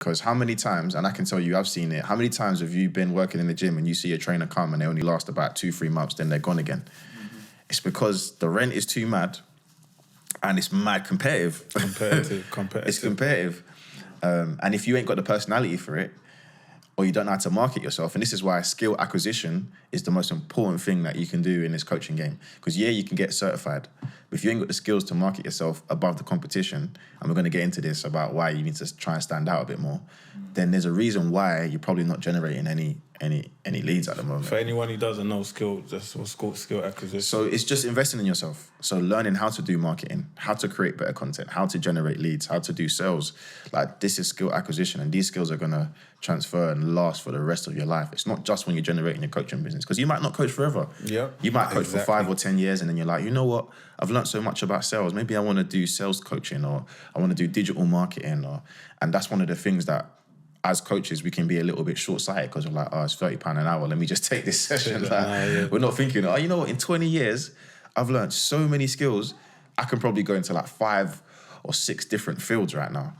Because how many times, and I can tell you, I've seen it, how many times have you been working in the gym and you see a trainer come and they only last about 2-3 months, then they're gone again? Mm-hmm. It's because the rent is too mad and it's mad competitive. It's competitive. And if you ain't got the personality for it, or you don't know how to market yourself, and this is why skill acquisition is the most important thing that you can do in this coaching game. Because you can get certified, but if you ain't got the skills to market yourself above the competition, and we're going to get into this about why you need to try and stand out a bit more, then there's a reason why you're probably not generating any leads at the moment. For anyone who doesn't know that's what's called skill acquisition. So it's just investing in yourself. So learning how to do marketing, how to create better content, how to generate leads, how to do sales. Like, this is skill acquisition, and these skills are going to transfer and last for the rest of your life. It's not just when you're generating your coaching business, because you might not coach forever. Yeah, you might coach for 5 or 10 years, and then you're like, you know what? I've learned so much about sales. Maybe I want to do sales coaching, or I want to do digital marketing, and that's one of the things that, as coaches, we can be a little bit short-sighted, because we're like, oh, it's £30 an hour. Let me just take this session. We're not thinking, oh, you know what? In 20 years, I've learned so many skills. I can probably go into like 5 or 6 different fields right now.